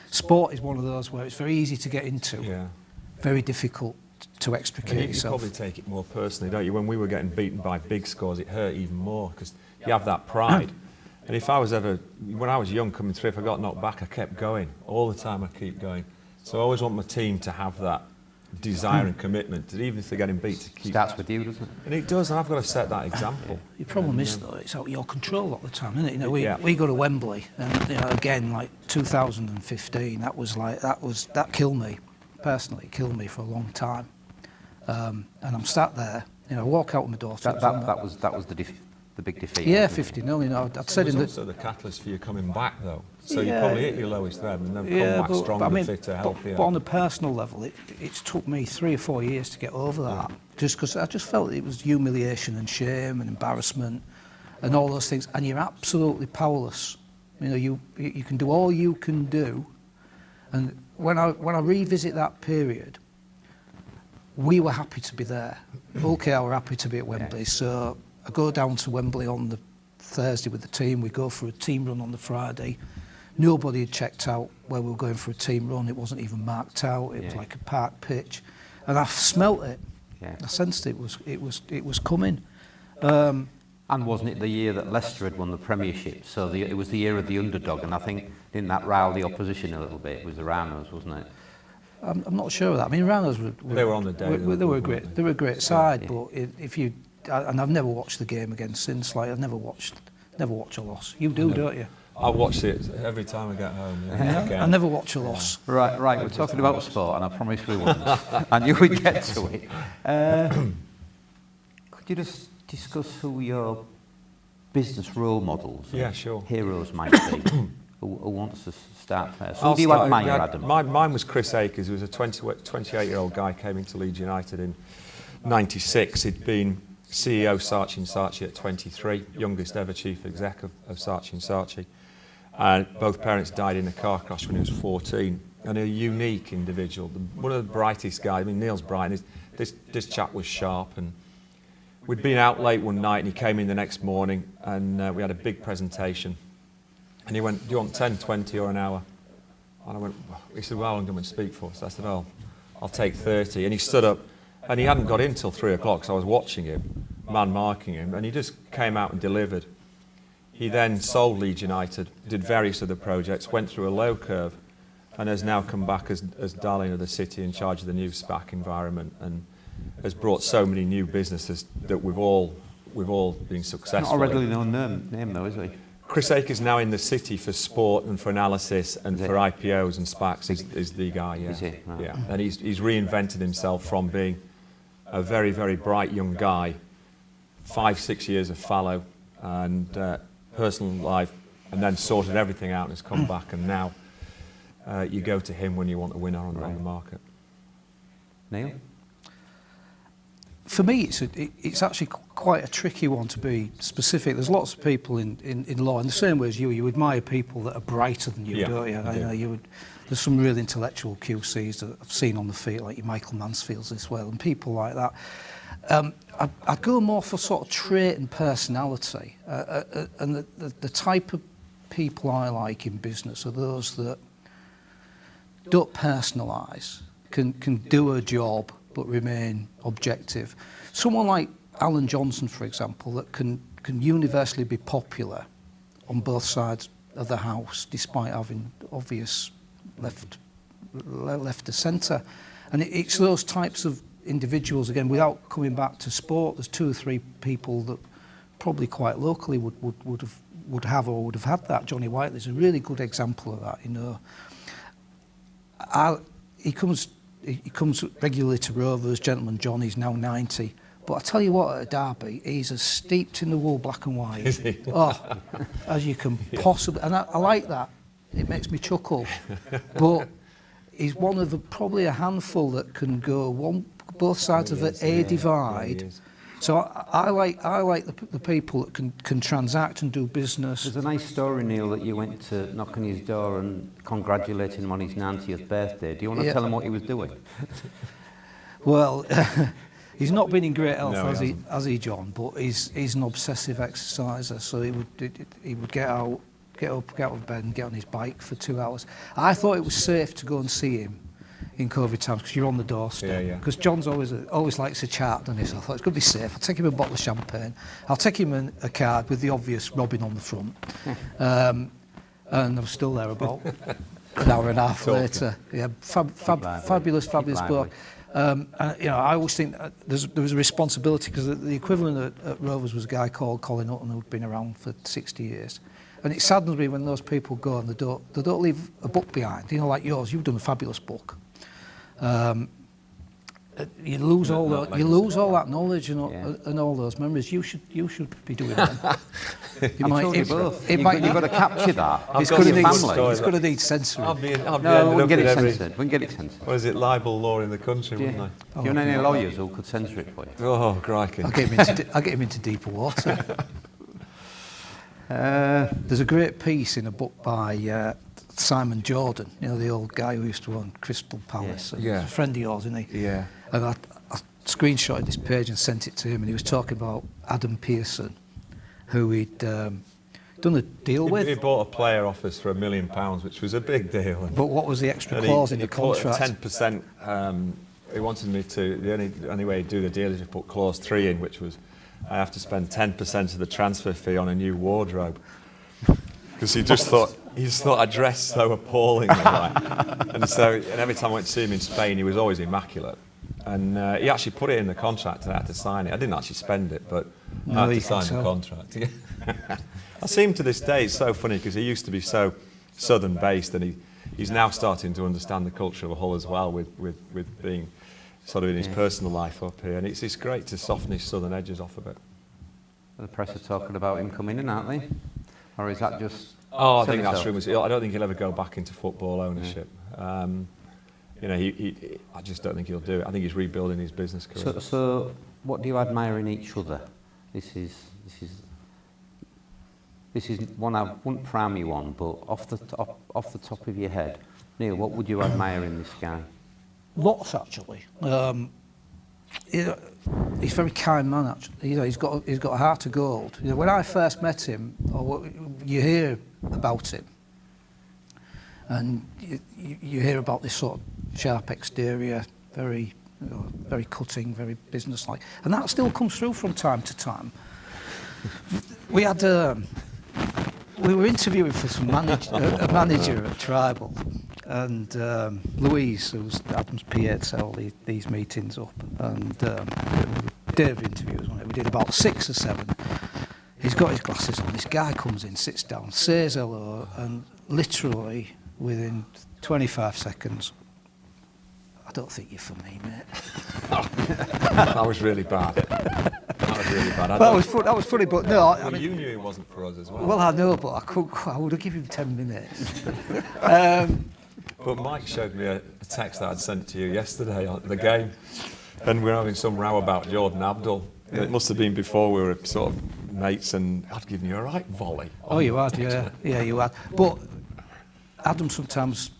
sport is one of those where it's very easy to get into, very difficult to extricate yourself. You probably take it more personally, don't you? When we were getting beaten by big scores, it hurt even more because you have that pride. And if I was ever, when I was young coming through, if I got knocked back, I kept going. All the time I keep going. So I always want my team to have that desire and commitment, that even if they're getting beat, to keep... Starts with you, doesn't it? And it does, and I've got to set that example. Your problem is, though, it's out of your control all the time, isn't it? You know, we go to Wembley, and you know, again, like 2015, that killed me, personally, it killed me for a long time. And I'm sat there, you know, walk out with my daughter. That was the big defeat. Yeah, 50-0, you know, I'd said in the... It was also the catalyst for you coming back, though. So you probably hit your lowest then, and then come back stronger, fitter, healthier. But on a personal level, it took me 3 or 4 years to get over that, just because I just felt it was humiliation and shame and embarrassment and all those things, and you're absolutely powerless. You know, you can do all you can do, and when I revisit that period, we were happy to be there. Okay, I were happy to be at Wembley, so I go down to Wembley on the Thursday with the team. We go for a team run on the Friday. Nobody had checked out where we were going for a team run. It wasn't even marked out. It was like a park pitch, and I smelt it. I sensed it was coming. And wasn't it the year that Leicester had won the Premiership? So it was the year of the underdog, and I think didn't that rile the opposition a little bit? It was the Rhinos, wasn't it? I'm not sure of that. I mean, Rhinos they were on the day. They were great. They were a great side, but if you and I've never watched the game again since. Like I've never watched a loss. You do, don't you? I watch it every time I get home. I never watch a loss. Right. We're talking about sport, and I promised we wouldn't. I knew we'd get to it. Could you just discuss who your business role models, heroes might be? Who wants to start first? Who do you admire, Adam? Mine was Chris Akers, who was a 28-year-old guy, came into Leeds United in '96. He'd been CEO Saatchi & Saatchi at 23, youngest ever chief exec of Saatchi & Saatchi. And both parents died in a car crash when he was 14. And a unique individual, one of the brightest guys. I mean, Neil's bright. This chap was sharp. And we'd been out late one night, and he came in the next morning, and we had a big presentation. And he went, "Do you want 10, 20 or an hour?" And I went, he said, "Well, how long do you want to speak for?" So I said, "Oh, I'll take 30. And he stood up, and he hadn't got in till 3 o'clock, so I was watching him, man-marking him, and he just came out and delivered. He then sold Leeds United, did various other projects, went through a low curve, and has now come back as darling of the city, in charge of the new SPAC environment, and has brought so many new businesses that we've all been successful. Not a readily known name though, is he? Chris Akers now in the city for sport and for analysis and for IPOs and SPACs is the guy, yeah. Is he? Right. Yeah. And he's reinvented himself from being a very, very bright young guy, 5-6 years of fallow and personal life, and then sorted everything out and has come back, and now you go to him when you want a winner on the market. Neil? For me, it's actually quite a tricky one to be specific. There's lots of people in law, in the same way as you admire people that are brighter than you, don't you? There's some real intellectual QCs that I've seen on the field, like your Michael Mansfields as well, and people like that. I'd go more for sort of trait and personality, and the type of people I like in business are those that don't personalise, can do a job but remain objective. Someone like Alan Johnson, for example, that can universally be popular on both sides of the house, despite having obvious left to centre. And it's those types of individuals, again, without coming back to sport, there's 2 or 3 people that probably quite locally would have had that. Johnny Whiteley's a really good example of that, you know. He comes regularly to Rovers. Gentleman John, he's now 90. But I tell you what, at Derby, he's as steeped in the wool, black and white. Is he? Oh, as you can possibly. And I like that it makes me chuckle. But he's one of probably a handful that can go both sides of a divide. So I like the people that can transact and do business. There's a nice story, Neil, that you went to knock on his door and congratulating him on his 90th birthday. Do you want to tell him what he was doing? Well, he's not been in great health, No, has he, John? But he's an obsessive exerciser, so he would get up, get out of bed and get on his bike for 2 hours. I thought it was safe to go and see him in COVID times because you're on the doorstep. Because John's always likes a chat, doesn't he? So I thought it's going to be safe. I'll take him a bottle of champagne. I'll take him a card with the obvious Robin on the front. And I was still there about an hour and a half later. Yeah, fabulous bloke. And you know, I always think there was a responsibility because the equivalent at Rovers was a guy called Colin Hutton who'd been around for 60 years. And it saddens me when those people go and they don't leave a book behind. You know, like yours, you've done a fabulous book. You lose all that knowledge and all those memories. You should be doing that. You've got to capture that. It's going to need censoring. We can get it censored. We can get it censored. What is it, libel law in the country, wouldn't I? Do you know any lawyers who could censor it for you? Oh, crikey. I'll get him into deeper water. There's a great piece in a book by Simon Jordan, you know, the old guy who used to own Crystal Palace. Yeah. He's a friend of yours, isn't he? Yeah. And I screenshotted this page and sent it to him, and he was talking about Adam Pearson, who he'd done a deal with. He bought a player off us for £1 million, which was a big deal. But what was the extra clause in the contract? He put 10%. He wanted me to. The only way he'd do the deal is to put clause 3 in, which was I have to spend 10% of the transfer fee on a new wardrobe. Because he just thought I dressed so appallingly, and every time I went to see him in Spain, he was always immaculate. And he actually put it in the contract, and I had to sign it. I didn't actually spend it, but I had to sign the contract. I see him to this day. It's so funny because he used to be so southern-based, and he's now starting to understand the culture of Hull as well, with being sort of in his personal life up here. And it's great to soften his southern edges off a bit. The press are talking about him coming in, aren't they? Or is that just... Oh, I think that's rumours. I don't think he'll ever go back into football ownership. You know, I just don't think he'll do it. I think he's rebuilding his business career. So what do you admire in each other? This is one I wouldn't prime you on, but off the top of your head, Neil, what would you admire in this guy? Lots, actually. You know, he's a very kind man, actually. You know, he's got a heart of gold. You know, when I first met him, or you hear about him, and you hear about this sort of sharp exterior, very cutting, very businesslike, and that still comes through from time to time. We were interviewing for some a manager at Tribal, and Louise, who's Adam's PA, to set all these meetings up, and Dave interviews on it. We did about 6 or 7. He's got his glasses on. This guy comes in, sits down, says hello, and literally within 25 seconds, I don't think you're for me, mate. That was really bad. That was funny, but no. I mean, you knew it wasn't for us as well. Well, I know, but I would have given him 10 minutes. But Mike showed me a text that I'd sent to you yesterday at the game, and we were having some row about Jordan Abdul. It must have been before we were sort of mates, and I'd given you a right volley. Oh, you had, yeah, you had. But Adam sometimes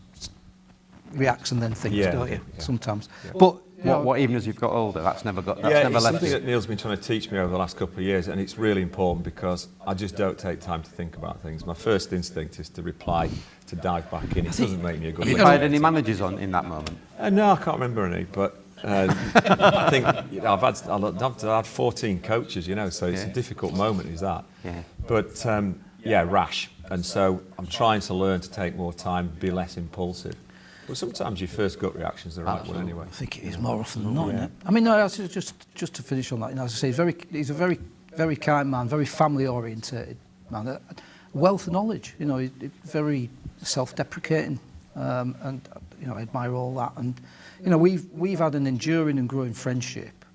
reacts and then thinks, don't you? Yeah. Sometimes. Yeah. But what even as you've got older, that's never left. It's something that Neil's been trying to teach me over the last couple of years, and it's really important because I just don't take time to think about things. My first instinct is to reply, to dive back in. It doesn't make me a good leader. Have you had any managers on in that moment? No, I can't remember any, but I think I've had 14 coaches, you know, so it's a difficult moment, is that? Yeah. But rash, and so I'm trying to learn to take more time, be less impulsive. But sometimes your first gut reaction is the right one anyway. I think it is more often than not, isn't it? I mean, no, just to finish on that, you know, as I say, he's a very kind man, very family orientated man, wealth of knowledge, you know, he's very self-deprecating, and you know, I admire all that. And you know, we've had an enduring and growing friendship,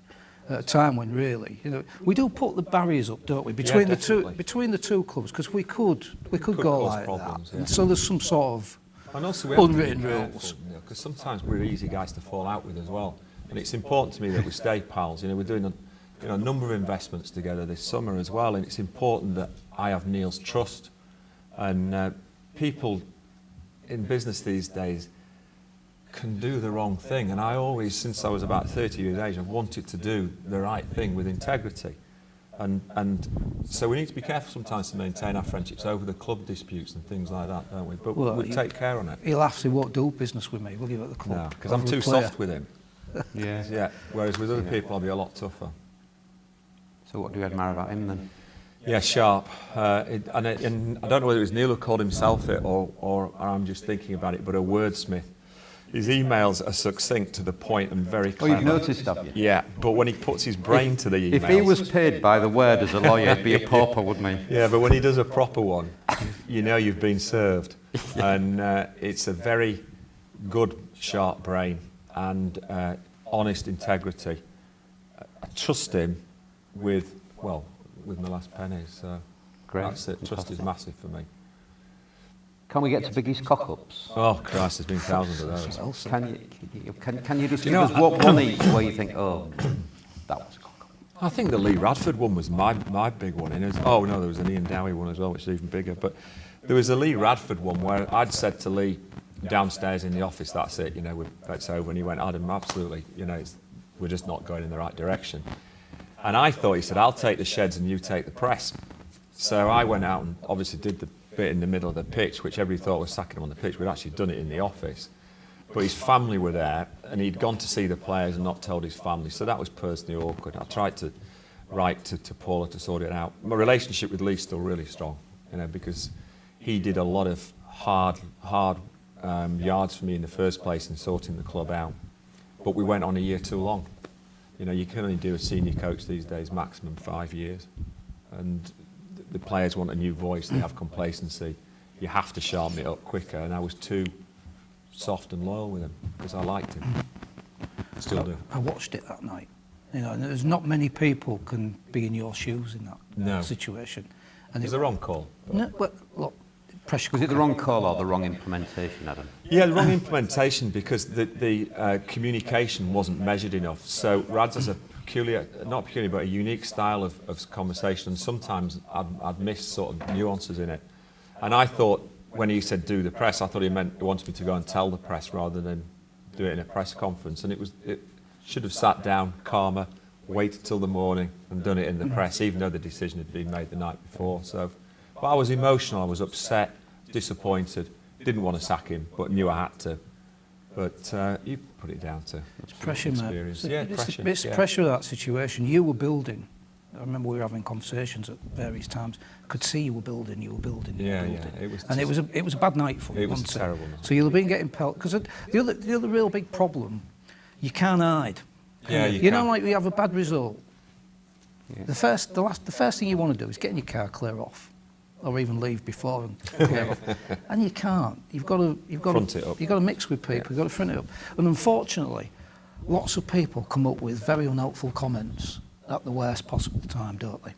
at a time when really, we do put the barriers up, don't we, between definitely. the two clubs, because we could go cause like problems, that. yeah. And so there's some sort of And also we have unwritten to be careful, rules. because sometimes we're easy guys to fall out with as well. And it's important to me that we stay pals. We're doing a number of investments together this summer as well, and it's important that I have Neil's trust. And people in business these days can do the wrong thing, and I always, since I was about 30 years of age, I've wanted to do the right thing with integrity. And so we need to be careful sometimes to maintain our friendships over the club disputes and things like that, don't we? But we take care on it. He'll actually won't do business with me, will you, at the club? No, because I'm too soft with him. Yeah. Whereas with other people, I'll be a lot tougher. So what do you admire about him then? Yeah, sharp. And I don't know whether it was Neil who called himself it or I'm just thinking about it, but a wordsmith. His emails are succinct, to the point, and very clever. Oh, you've noticed, have you? Yeah, but when he puts his brain to the emails... If he was paid by the word as a lawyer, he'd be a pauper, wouldn't he? Yeah, but when he does a proper one, you know you've been served. And it's a very good, sharp brain and honest integrity. I trust him with my last penny, so Great. that's it. Trust is massive for me. Can we get to Biggie's cock-ups? Oh, Christ, there's been thousands of those. Can you just give us one each where you think, oh, that was a cock-up? I think the Lee Radford one was my big one. And there was an Ian Dowie one as well, which is even bigger. But there was a Lee Radford one where I'd said to Lee downstairs in the office, that's it, it's over. And he went, Adam, absolutely, we're just not going in the right direction. And I thought, he said, I'll take the sheds and you take the press. So I went out and obviously did the bit in the middle of the pitch, which everybody thought was sacking him on the pitch. We'd actually done it in the office. But his family were there, and he'd gone to see the players and not told his family. So that was personally awkward. I tried to write to Paula to sort it out. My relationship with Lee's still really strong, because he did a lot of hard yards for me in the first place in sorting the club out. But we went on a year too long. You can only do a senior coach these days, maximum 5 years. And the players want a new voice, they have complacency. You have to sharpen it up quicker, and I was too soft and loyal with him because I liked him. Still do. I watched it that night. And there's not many people can be in your shoes in that situation. And It was the wrong call. No, but look, pressure Was it the cooker. wrong call or the wrong implementation, Adam? Yeah, the wrong implementation because the communication wasn't measured enough. So Rads has a a unique style of conversation, and sometimes I'd miss sort of nuances in it. And I thought when he said do the press, I thought he wanted me to go and tell the press rather than do it in a press conference. And it should have sat down calmer, waited till the morning and done it in the press, even though the decision had been made the night before. But I was emotional, I was upset, disappointed, didn't want to sack him, but knew I had to. But you put it down to Pressure, experience. mate. Yeah, It's pressure. the Yeah. pressure of that situation. You were building. I remember we were having conversations at various times. I could see you were building. Yeah. It was And it was a bad night for you. It was wasn't terrible night. So you'll have been getting pelted. Because the other real big problem, you can't hide. Yeah, You know, can. like we have a bad result. Yeah. The first thing you want to do is get in your car, clear off, or even leave before and clear off. And you can't. You've got Front it up. You've got to mix with people. You've got to front it up. And unfortunately, lots of people come up with very unhelpful comments at the worst possible time, don't they?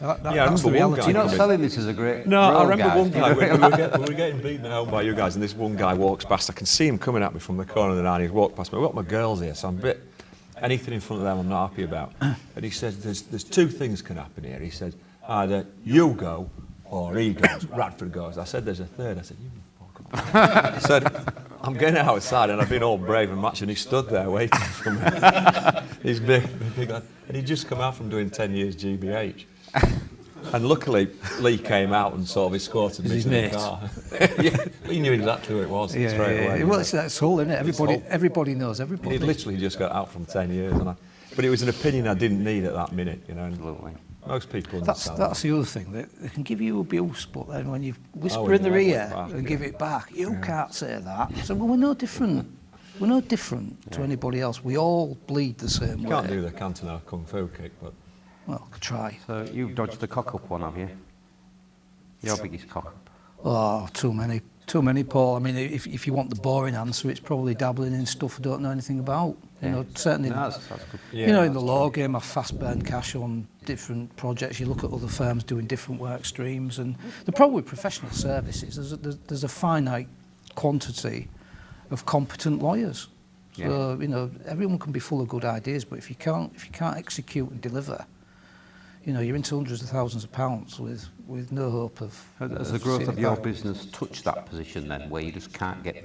I That's remember the one reality. guy You're not coming- selling this as a great No, I role, remember guys. one guy, we were getting beaten at home by you guys, and this one guy walks past. I can see him coming at me from the corner of the nine. He's walked past me. I've got my girls here, so I'm a bit... Anything in front of them I'm not happy about. And he said, there's two things can happen here. He said, either you go or he goes, Radford goes. I said, there's a third. I said, you fuck up. He said, I'm getting outside, and I've been all brave and macho, and he stood there waiting for me. He's big lad. And he'd just come out from doing 10 years GBH. And luckily, Lee came out and sort of escorted me His to the mate. car. Yeah, he knew exactly who it was straight away. Well, that's all, isn't it? Hull. Everybody knows everybody. He'd literally just got out from 10 years. But it was an opinion I didn't need at that minute, and Absolutely. most people That's understand. the other thing. They can give you abuse, but then when you whisper when in you their level it ear back, and yeah. give it back, you can't say that. So well, we're no different. We're no different to anybody else. We all bleed the same You way. can't do the Cantona Kung Fu kick, but Well, try. So you've dodged the cock-up one, have you? Your biggest cock-up. Oh, too many, Paul. I mean, if you want the boring answer, it's probably dabbling in stuff I don't know anything about. You know, certainly, That's good. Yeah, you know, in the that's law game, I fast burn cash on different projects. You look at other firms doing different work streams, and the problem with professional services is that there's a finite quantity of competent lawyers. So, you know, everyone can be full of good ideas, but if you can't execute and deliver, you know, you're into hundreds of thousands of pounds with no hope of. Has the growth of your business touched that position then, where you just can't get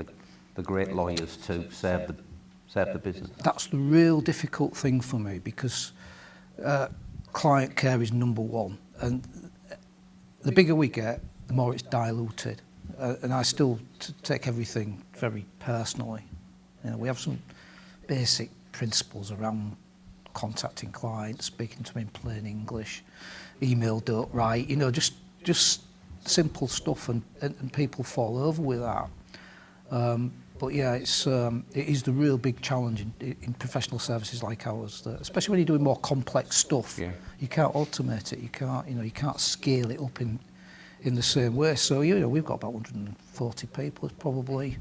the great lawyers to serve the business? That's the real difficult thing for me, because client care is number one, and the bigger we get, the more it's diluted, and I still take everything very personally. You know, we have some basic principles around contacting clients, speaking to them in plain English, email don't write, you know, just simple stuff, and people fall over with that. But yeah, it is the real big challenge in professional services like ours, that, especially when you're doing more complex stuff. Yeah. You can't automate it. You can't scale it up in the same way. So, you know, we've got about 140 people. It's probably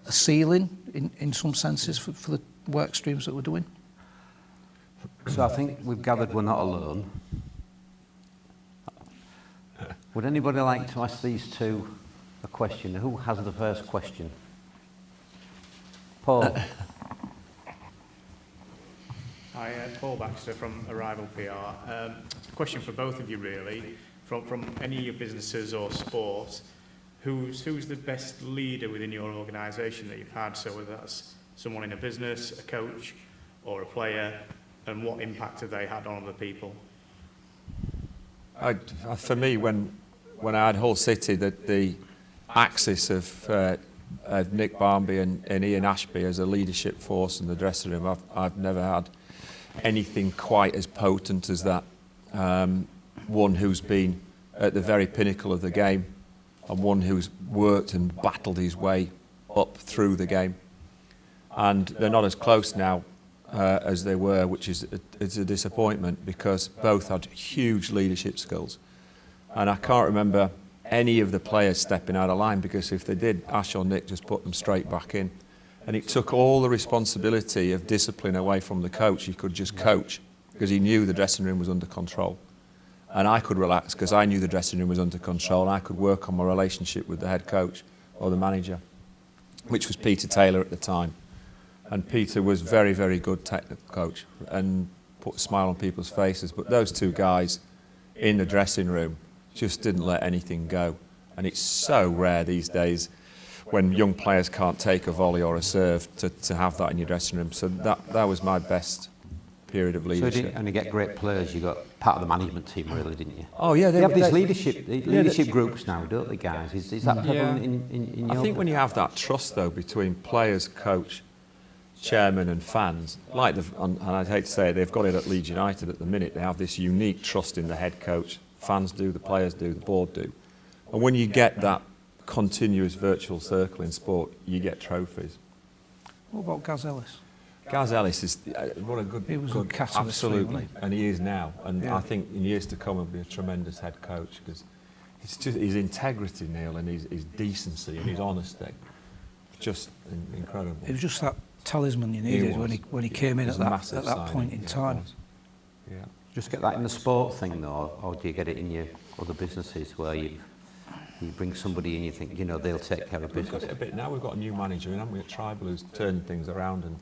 a ceiling in some senses for the work streams that we're doing. So I think we've gathered we're not alone. Would anybody like to ask these two a question? Who has the first question? Paul. Hi, Paul Baxter from Arrival PR. Question for both of you, really. From any of your businesses or sports, who's the best leader within your organisation that you've had? So whether that's someone in a business, a coach, or a player, and what impact have they had on other people? For me, when I had Hull City, the axis of Nick Barmby and Ian Ashby as a leadership force in the dressing room, I've never had anything quite as potent as that. One who's been at the very pinnacle of the game, and one who's worked and battled his way up through the game. And they're not as close now as they were, which is a disappointment, because both had huge leadership skills. And I can't remember any of the players stepping out of line, because if they did, Ash or Nick just put them straight back in. And it took all the responsibility of discipline away from the coach. He could just coach because he knew the dressing room was under control. And I could relax because I knew the dressing room was under control, and I could work on my relationship with the head coach or the manager, which was Peter Taylor at the time. And Peter was very, very good technical coach and put a smile on people's faces. But those two guys in the dressing room just didn't let anything go. And it's so rare these days when young players can't take a volley or a serve to have that in your dressing room. So that was my best period of leadership. So and you get great players, you got part of the management team really, didn't you? Oh yeah, They have these leadership groups now, don't they, guys? Is that prevalent in your... I think when you have that trust though between players, coach, chairman and fans, and I'd hate to say it, they've got it at Leeds United at the minute, they have this unique trust in the head coach. Fans do, the players do, the board do. And when you get that continuous virtual circle in sport, you get trophies. What about Gaz Ellis? Gaz Ellis is what a good, He was a cat of the street, absolutely, wasn't he? and he is now. And Yeah. I think in years to come he'll be a tremendous head coach, because it's just his integrity, Neil, and his decency and his honesty, just incredible. It was just that talisman you needed when he came in at that point in time. Yeah. Just get that in the sport thing though, or do you get it in your other businesses where you bring somebody in, you think, you know, they'll take care of We've business? got it a bit now. We've got a new manager in, haven't we, at Tribal, who's turning things around and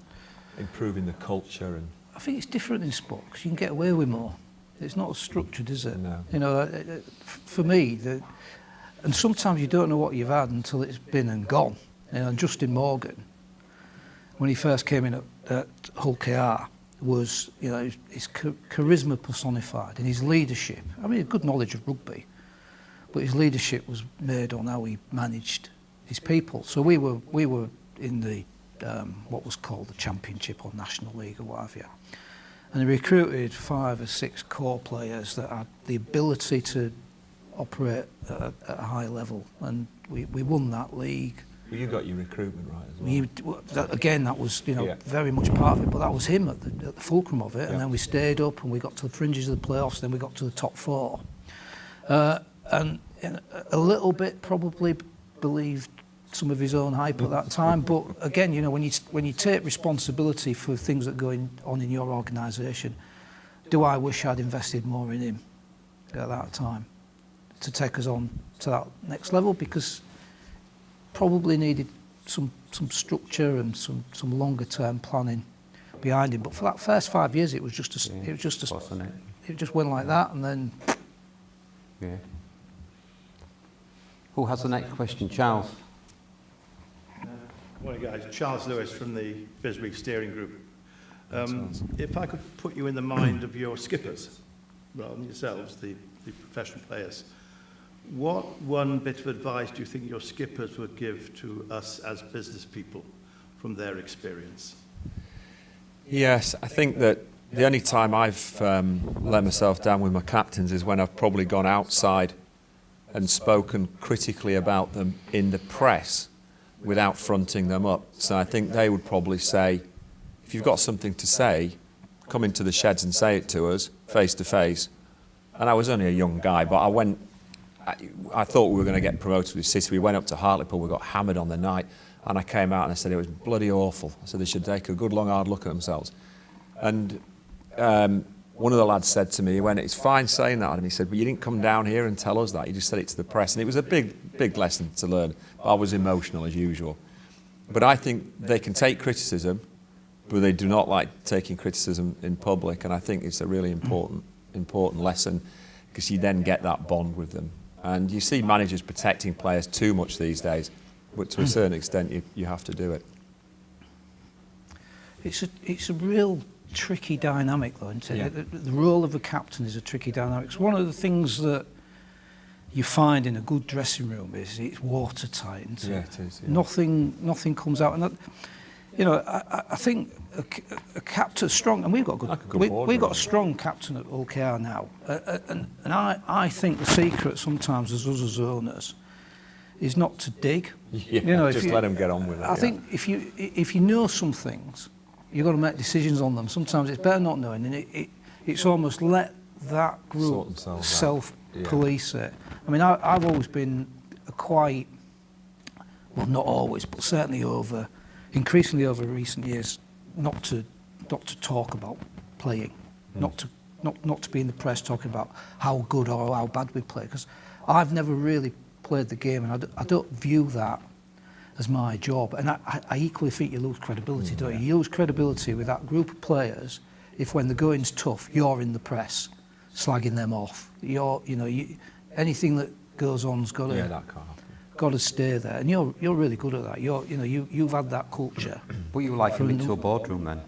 improving the culture. And I think it's different in sport because you can get away with more. It's not as structured, is it? No. You know, for me, and sometimes you don't know what you've had until it's been and gone. You know, and Justin Morgan, when he first came in at Hull KR, was, you know, his charisma personified and his leadership. I mean, a good knowledge of rugby, but his leadership was made on how he managed his people. So we were in the what was called the Championship or National League or what have you, and he recruited 5 or 6 core players that had the ability to operate at a high level, and we won that league. well, you got your recruitment right as well. That was, you know, Yeah. very much part of it, but that was him at the fulcrum of it. Yeah. And then we stayed up and we got to the fringes of the playoffs, then we got to the top 4. And a little bit probably believed some of his own hype at that time. But again, you know, when you take responsibility for things that go on in your organisation, do I wish I'd invested more in him at that time to take us on to that next level? Because probably needed some structure and some longer term planning behind him. But for that first 5 years, it just went like that, and then. Yeah. Who has the next question? Charles. Morning, guys. Charles Lewis from the Bisbee Steering Group. If I could put you in the mind of your skippers, rather than yourselves, the professional players, what one bit of advice do you think your skippers would give to us as business people from their experience? Yes, I think that the only time I've let myself down with my captains is when I've probably gone outside and spoken critically about them in the press without fronting them up. So I think they would probably say, if you've got something to say, come into the sheds and say it to us face to face. And I was only a young guy, but I thought we were going to get promoted with City. We went up to Hartlepool, we got hammered on the night, and I came out and I said it was bloody awful. I said they should take a good long hard look at themselves. And one of the lads said to me, he went, it's fine saying that, and he said, but you didn't come down here and tell us that, you just said it to the press. And it was a big lesson to learn. I was emotional as usual. But I think they can take criticism, but they do not like taking criticism in public, and I think it's a really important lesson, because you then get that bond with them. And you see managers protecting players too much these days, but to a certain extent you have to do it. It's a real tricky dynamic, though, isn't it? Yeah. The role of a captain is a tricky dynamic. It's one of the things that you find in a good dressing room is it's watertight, isn't it? Yeah, it is. Yeah. Nothing comes out. And that, you know, I think a captain strong, and we've got we've got a strong captain at OKR now, and I think the secret sometimes as us as owners is not to dig. Yeah, you know, just let them get on with it. I think if you know some things, you've got to make decisions on them. Sometimes it's better not knowing, and it's almost let that group self-police it. I mean, I've always been quite, well, not always, but certainly increasingly over recent years, not to talk about playing, not to be in the press talking about how good or how bad we play, because I've never really played the game, and I don't view that as my job. And I equally think you lose credibility, don't you? You lose credibility with that group of players if, when the going's tough, you're in the press slagging them off. Anything that goes on's got to stay there, and you're really good at that. You've had that culture. But you like him into a boardroom then?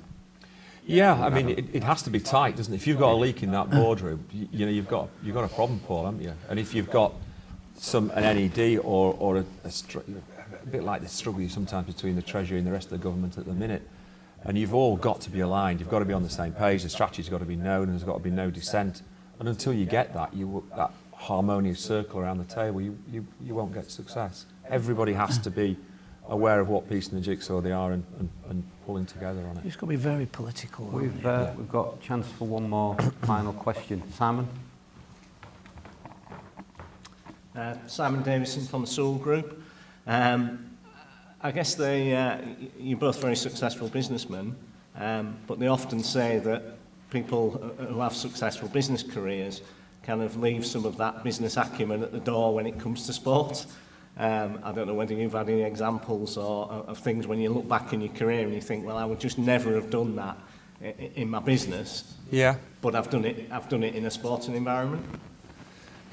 Yeah, I mean it has to be tight, doesn't it? If you've got a leak in that boardroom, you've got a problem, Paul, haven't you? And if you've got an NED or a bit like the struggle sometimes between the Treasury and the rest of the government at the minute, and you've all got to be aligned. You've got to be on the same page. The strategy's got to be known, and there's got to be no dissent. And until you get that harmonious circle around the table, you won't get success. Everybody has to be aware of what piece in the jigsaw they are and pulling together on it. It's got to be very political. We've got a chance for one more final question. Simon? Simon Davison from the Sewell Group. I guess you're both very successful businessmen, but they often say that people who have successful business careers kind of leave some of that business acumen at the door when it comes to sport. I don't know whether you've had any examples of things when you look back in your career and you think, well, I would just never have done that in my business. Yeah. But I've done it in a sporting environment.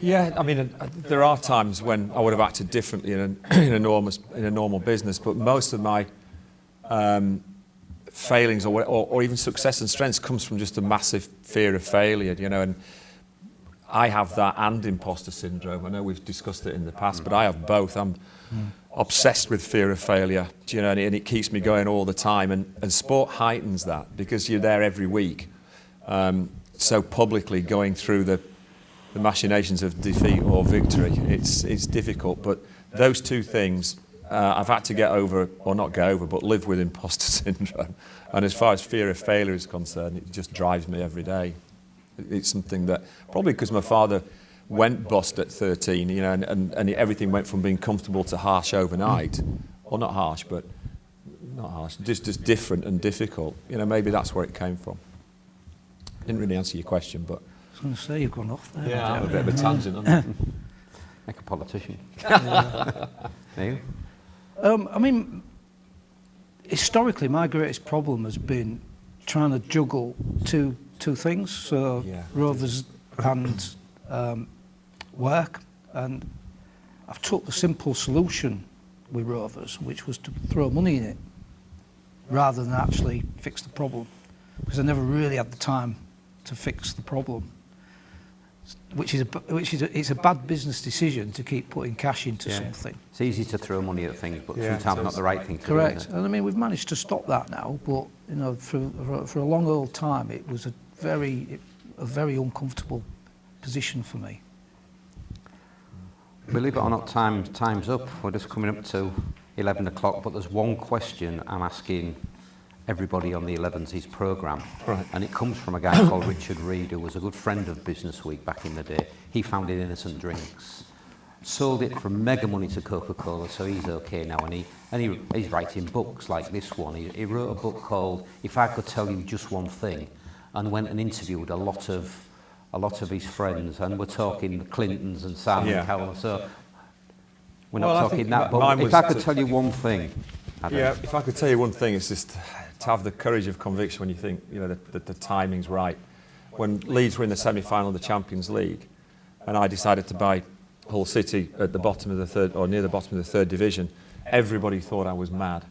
Yeah, I mean, there are times when I would have acted differently in a normal business, but most of my failings or even success and strengths comes from just a massive fear of failure, and I have that and imposter syndrome. I know we've discussed it in the past, but I have both. I'm obsessed with fear of failure, and it keeps me going all the time, and sport heightens that because you're there every week, so publicly going through the machinations of defeat or victory. It's difficult, but those two things I've had to get over, or not get over, but live with imposter syndrome. And as far as fear of failure is concerned, it just drives me every day. It's something that, probably because my father went bust at 13, you know, and everything went from being comfortable to harsh overnight. Or not harsh, but not harsh, just different and difficult. You know, maybe that's where it came from. Didn't really answer your question, but... I was going to say, you've gone off there. Yeah, I'm a bit of a tangent, haven't I? Like a politician. Neil? I mean, historically, my greatest problem has been trying to juggle two things, so Yeah. Rovers and work, and I've took the simple solution with Rovers, which was to throw money in it rather than actually fix the problem, because I never really had the time to fix the problem, it's a bad business decision to keep putting cash into something. It's easy to throw money at things, but Yeah, sometimes not the right thing to do. Correct, Isn't it? and I mean we've managed to stop that now, but you know for a long old time it was a very uncomfortable position for me. Believe it or not, time's up. We're just coming up to 11 o'clock, but there's one question I'm asking everybody on the 11's programme. Right. And it comes from a guy called Richard Reed, who was a good friend of Business Week back in the day. He founded Innocent Drinks, sold it for mega money to Coca-Cola, so he's okay now. And he's writing books like this one. He wrote a book called If I Could Tell You Just One Thing, and went and interviewed a lot of his friends, and we're talking the Clintons and Simon Cowell. So we're not talking that, but if I could tell you one thing. If I could tell you one thing, it's just to have the courage of conviction when you think, you know, that the timing's right. When Leeds were in the semi-final of the Champions League, and I decided to buy Hull City at the bottom of the third, or near the bottom of the third division, everybody thought I was mad.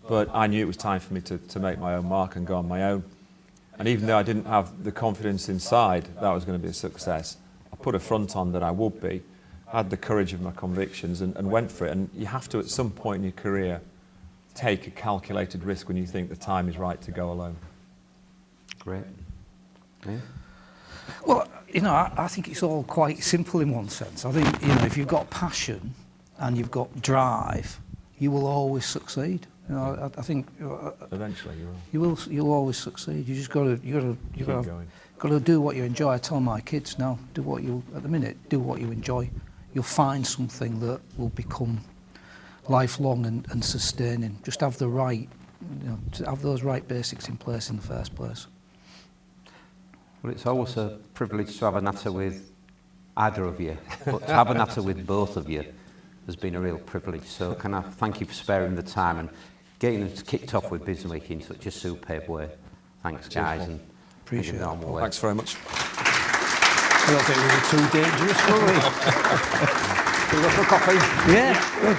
But I knew it was time for me to make my own mark and go on my own. And even though I didn't have the confidence inside that I was going to be a success, I put a front on that I would be, I had the courage of my convictions and went for it. And you have to, at some point in your career, take a calculated risk when you think the time is right to go alone. Great. Yeah. Well, you know, I think it's all quite simple in one sense. I think, you know, if you've got passion and you've got drive, you will always succeed. You know, I think Eventually you will. you'll always succeed. You just got to do what you enjoy. I tell my kids now, do what you enjoy. You'll find something that will become lifelong and sustaining. Just have the right, you know, to have those right basics in place in the first place. Well, it's always a privilege to have a natter with either of you, but to have a natter with both of you has been a real privilege. So can I thank you for sparing the time and getting us kicked off with Business Week in such a superb way. Thanks, guys. And appreciate it. Thanks very much. I don't think we were too dangerous, were we? We'll go for coffee. Yeah, good.